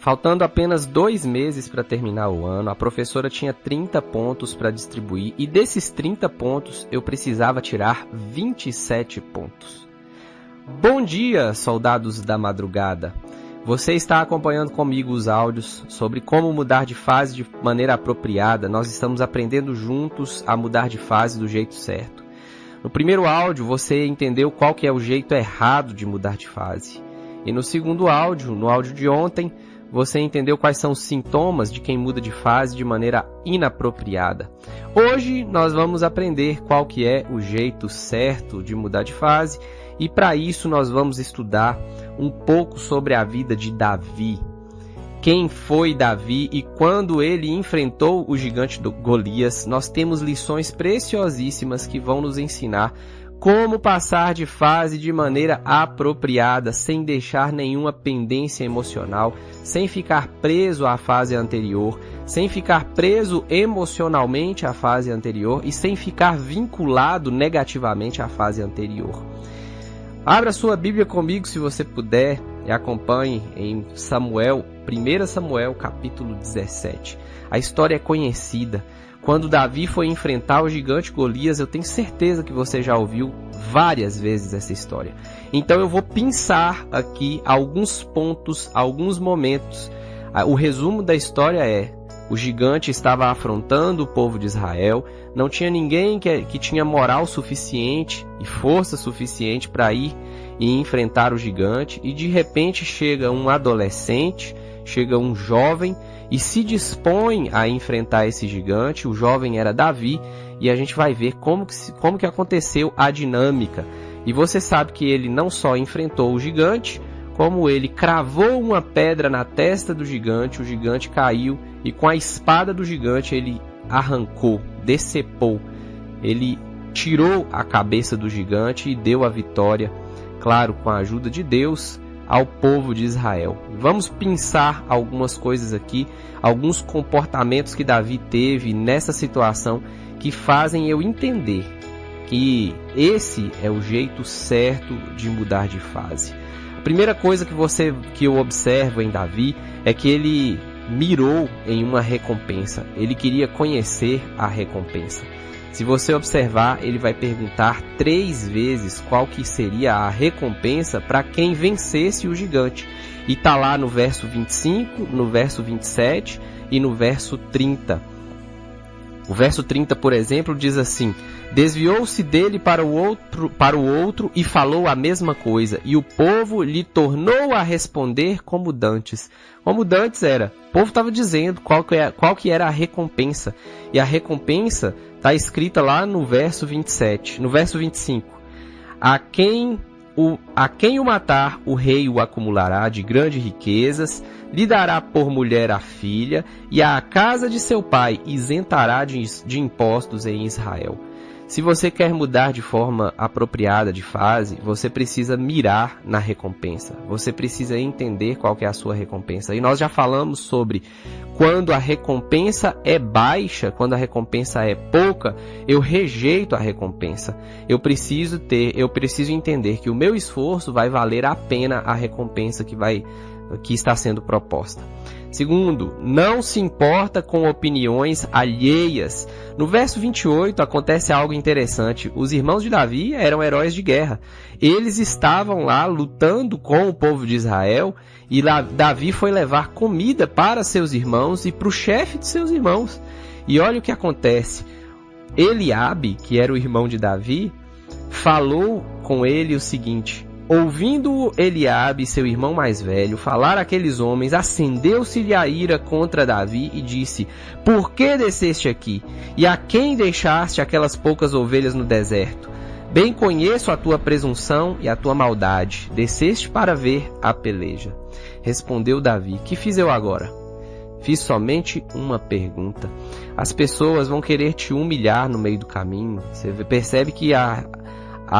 Faltando apenas 2 meses para terminar o ano, a professora tinha 30 pontos para distribuir e desses 30 pontos eu precisava tirar 27 pontos. Bom dia, soldados da madrugada! Você está acompanhando comigo os áudios sobre como mudar de fase de maneira apropriada. Nós estamos aprendendo juntos a mudar de fase do jeito certo. No primeiro áudio, você entendeu qual que é o jeito errado de mudar de fase. E no segundo áudio, no áudio de ontem, você entendeu quais são os sintomas de quem muda de fase de maneira inapropriada. Hoje nós vamos aprender qual que é o jeito certo de mudar de fase e para isso nós vamos estudar um pouco sobre a vida de Davi. Quem foi Davi e quando ele enfrentou o gigante Golias, nós temos lições preciosíssimas que vão nos ensinar como passar de fase de maneira apropriada, sem deixar nenhuma pendência emocional, sem ficar preso à fase anterior, sem ficar preso emocionalmente à fase anterior e sem ficar vinculado negativamente à fase anterior. Abra sua Bíblia comigo se você puder e acompanhe em 1 Samuel capítulo 17. A história é conhecida. Quando Davi foi enfrentar o gigante Golias, eu tenho certeza que você já ouviu várias vezes essa história. Então eu vou pinçar aqui alguns pontos, alguns momentos. O resumo da história é: o gigante estava afrontando o povo de Israel, não tinha ninguém que tinha moral suficiente e força suficiente para ir e enfrentar o gigante, e de repente chega um adolescente, chega um jovem e se dispõe a enfrentar esse gigante. O jovem era Davi e a gente vai ver como que aconteceu a dinâmica. E você sabe que ele não só enfrentou o gigante, como ele cravou uma pedra na testa do gigante, o gigante caiu e com a espada do gigante ele arrancou, decepou, ele tirou a cabeça do gigante e deu a vitória, claro, com a ajuda de Deus, ao povo de Israel. Vamos pensar algumas coisas aqui, alguns comportamentos que Davi teve nessa situação que fazem eu entender que esse é o jeito certo de mudar de fase. A primeira coisa que eu observo em Davi é que ele mirou em uma recompensa. Ele queria conhecer a recompensa. Se você observar, ele vai perguntar 3 vezes qual que seria a recompensa para quem vencesse o gigante. E está lá no verso 25, no verso 27 e no verso 30. O verso 30, por exemplo, diz assim: desviou-se dele para o outro e falou a mesma coisa, e o povo lhe tornou a responder como dantes. Como dantes era, o povo estava dizendo qual que era a recompensa, e a recompensa está escrita lá no verso 27, no verso 25. A quem o matar, o rei o acumulará de grandes riquezas, lhe dará por mulher a filha, e a casa de seu pai isentará de impostos em Israel. Se você quer mudar de forma apropriada de fase, você precisa mirar na recompensa. Você precisa entender qual que é a sua recompensa. E nós já falamos sobre quando a recompensa é baixa, quando a recompensa é pouca, eu rejeito a recompensa. Eu preciso entender que o meu esforço vai valer a pena a recompensa que está sendo proposta. Segundo, não se importa com opiniões alheias. No verso 28 acontece algo interessante. Os irmãos de Davi eram heróis de guerra. Eles estavam lá lutando com o povo de Israel e Davi foi levar comida para seus irmãos e para o chefe de seus irmãos. E olha o que acontece. Eliabe, que era o irmão de Davi, falou com ele o seguinte: ouvindo Eliabe, seu irmão mais velho, falar aqueles homens, acendeu-se-lhe a ira contra Davi e disse: por que desceste aqui? E a quem deixaste aquelas poucas ovelhas no deserto? Bem conheço a tua presunção e a tua maldade. Desceste para ver a peleja. Respondeu Davi: que fiz eu agora? Fiz somente uma pergunta. As pessoas vão querer te humilhar no meio do caminho. Você percebe que a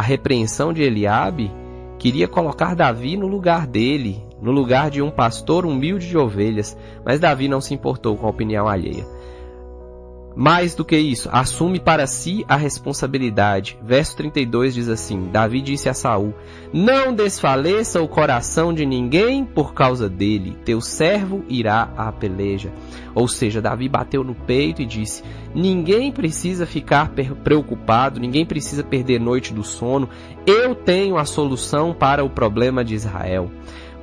repreensão de Eliabe queria colocar Davi no lugar dele, no lugar de um pastor humilde de ovelhas, mas Davi não se importou com a opinião alheia. Mais do que isso, assume para si a responsabilidade. Verso 32 diz assim: Davi disse a Saul: não desfaleça o coração de ninguém por causa dele, teu servo irá à peleja. Ou seja, Davi bateu no peito e disse: ninguém precisa ficar preocupado, ninguém precisa perder noite do sono, eu tenho a solução para o problema de Israel.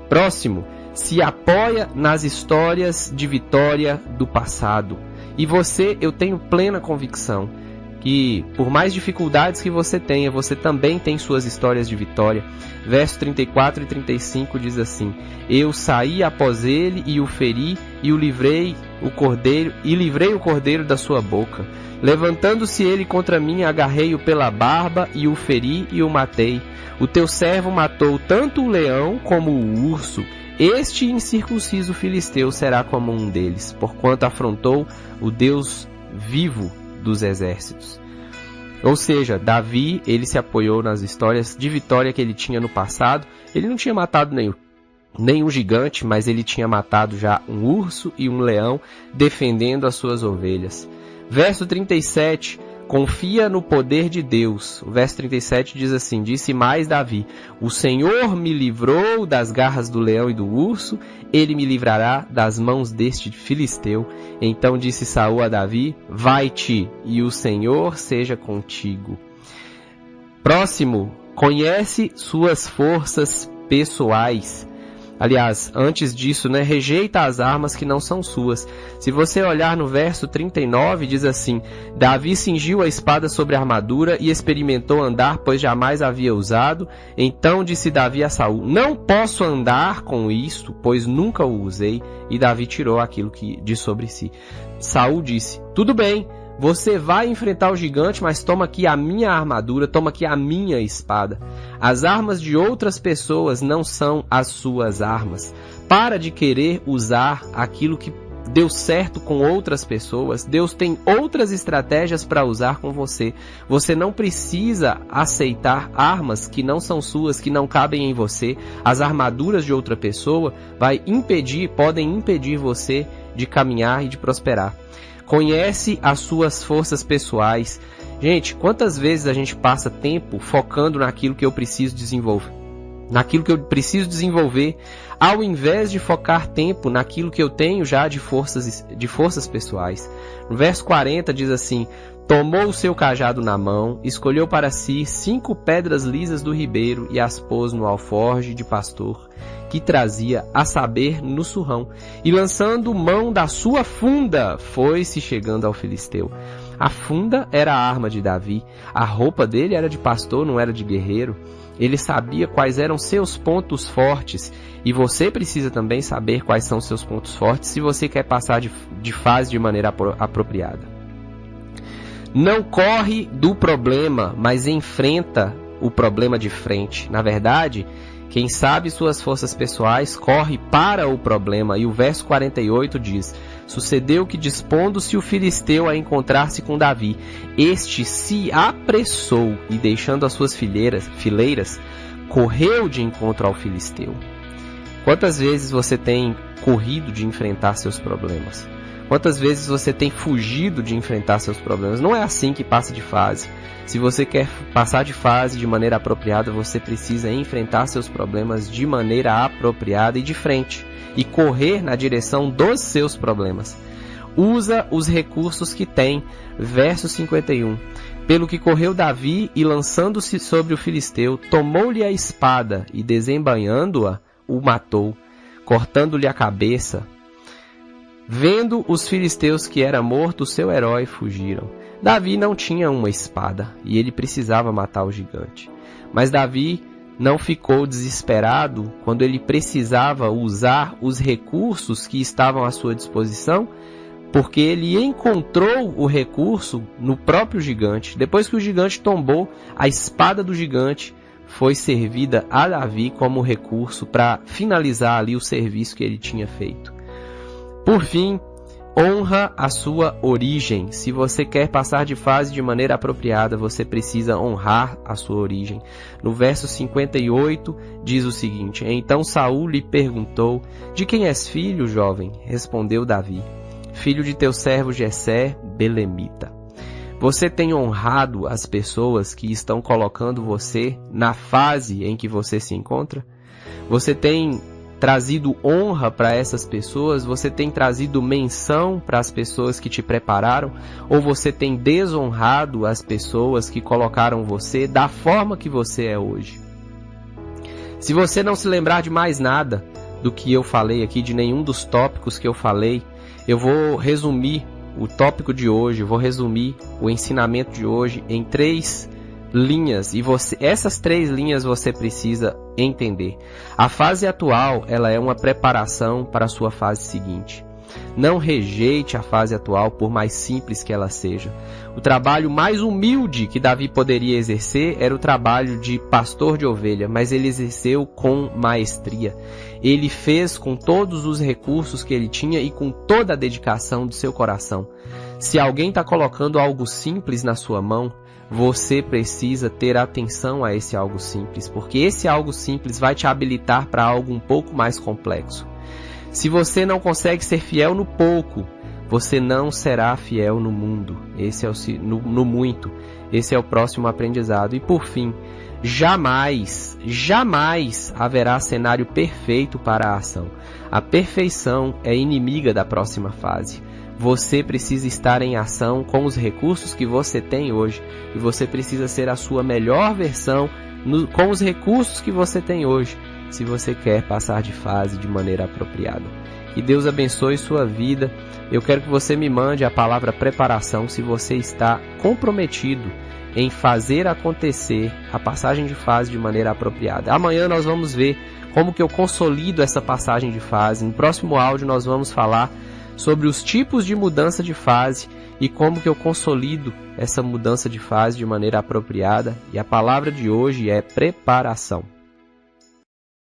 Próximo, se apoia nas histórias de vitória do passado. E você, eu tenho plena convicção que, por mais dificuldades que você tenha, você também tem suas histórias de vitória. Versos 34 e 35 diz assim: eu saí após ele e o feri e livrei o cordeiro da sua boca. Levantando-se ele contra mim, agarrei-o pela barba e o feri e o matei. O teu servo matou tanto o leão como o urso. Este incircunciso filisteu será como um deles, porquanto afrontou o Deus vivo dos exércitos. Ou seja, Davi, ele se apoiou nas histórias de vitória que ele tinha no passado. Ele não tinha matado nenhum gigante, mas ele tinha matado já um urso e um leão, defendendo as suas ovelhas. Verso 37, confia no poder de Deus. O verso 37 diz assim: disse mais Davi: o Senhor me livrou das garras do leão e do urso, ele me livrará das mãos deste filisteu. Então disse Saul a Davi: vai-te, e o Senhor seja contigo. Próximo, conhece suas forças pessoais. Aliás, antes disso, rejeita as armas que não são suas. Se você olhar no verso 39, diz assim: Davi cingiu a espada sobre a armadura e experimentou andar, pois jamais havia usado. Então disse Davi a Saul: não posso andar com isto, pois nunca o usei. E Davi tirou aquilo de sobre si. Saul disse: tudo bem, você vai enfrentar o gigante, mas toma aqui a minha armadura, toma aqui a minha espada. As armas de outras pessoas não são as suas armas. Para de querer usar aquilo que deu certo com outras pessoas. Deus tem outras estratégias para usar com você. Você não precisa aceitar armas que não são suas, que não cabem em você. As armaduras de outra pessoa podem impedir você de caminhar e de prosperar. Conhece as suas forças pessoais. Gente, quantas vezes a gente passa tempo focando naquilo que eu preciso desenvolver? Ao invés de focar tempo naquilo que eu tenho já de forças pessoais. No verso 40 diz assim: tomou o seu cajado na mão, escolheu para si 5 pedras lisas do ribeiro e as pôs no alforje de pastor que trazia, a saber, no surrão, e lançando mão da sua funda, foi-se chegando ao filisteu. A funda era a arma de Davi, a roupa dele era de pastor, não era de guerreiro. Ele sabia quais eram seus pontos fortes, e você precisa também saber quais são seus pontos fortes se você quer passar de fase de maneira apropriada. Não corre do problema, mas enfrenta o problema de frente. Na verdade, quem sabe suas forças pessoais corre para o problema. E o verso 48 diz: sucedeu que, dispondo-se o filisteu a encontrar-se com Davi, este se apressou e, deixando as suas fileiras, correu de encontro ao filisteu. Quantas vezes você tem corrido de enfrentar seus problemas? Quantas vezes você tem fugido de enfrentar seus problemas? Não é assim que passa de fase. Se você quer passar de fase de maneira apropriada, você precisa enfrentar seus problemas de maneira apropriada e de frente, e correr na direção dos seus problemas. Usa os recursos que tem. Verso 51. Pelo que correu Davi e, lançando-se sobre o filisteu, tomou-lhe a espada e, desembainhando-a, o matou, cortando-lhe a cabeça. Vendo os filisteus que era morto o seu herói, fugiram. Davi não tinha uma espada e ele precisava matar o gigante. Mas Davi não ficou desesperado quando ele precisava usar os recursos que estavam à sua disposição, porque ele encontrou o recurso no próprio gigante. Depois que o gigante tombou, a espada do gigante foi servida a Davi como recurso para finalizar ali o serviço que ele tinha feito. Por fim, honra a sua origem. Se você quer passar de fase de maneira apropriada, você precisa honrar a sua origem. No verso 58 diz o seguinte: então Saul lhe perguntou: de quem és filho, jovem? Respondeu Davi: filho de teu servo Jessé, belemita. Você tem honrado as pessoas que estão colocando você na fase em que você se encontra? Você tem trazido honra para essas pessoas? Você tem trazido menção para as pessoas que te prepararam? Ou você tem desonrado as pessoas que colocaram você da forma que você é hoje? Se você não se lembrar de mais nada do que eu falei aqui, de nenhum dos tópicos que eu falei, eu vou resumir o tópico de hoje, vou resumir o ensinamento de hoje em 3 linhas, e essas 3 linhas você precisa entender. A fase atual, ela é uma preparação para a sua fase seguinte. Não rejeite a fase atual, por mais simples que ela seja. O trabalho mais humilde que Davi poderia exercer era o trabalho de pastor de ovelha, mas ele exerceu com maestria. Ele fez com todos os recursos que ele tinha e com toda a dedicação do seu coração. Se alguém está colocando algo simples na sua mão, você precisa ter atenção a esse algo simples, porque esse algo simples vai te habilitar para algo um pouco mais complexo. Se você não consegue ser fiel no pouco, você não será fiel no mundo. Esse é no muito. Esse é o próximo aprendizado. E por fim, jamais haverá cenário perfeito para a ação. A perfeição é inimiga da próxima fase. Você precisa estar em ação com os recursos que você tem hoje. E você precisa ser a sua melhor versão com os recursos que você tem hoje, se você quer passar de fase de maneira apropriada. Que Deus abençoe sua vida. Eu quero que você me mande a palavra preparação se você está comprometido em fazer acontecer a passagem de fase de maneira apropriada. Amanhã nós vamos ver como que eu consolido essa passagem de fase. No próximo áudio nós vamos falar sobre os tipos de mudança de fase e como que eu consolido essa mudança de fase de maneira apropriada. E a palavra de hoje é preparação.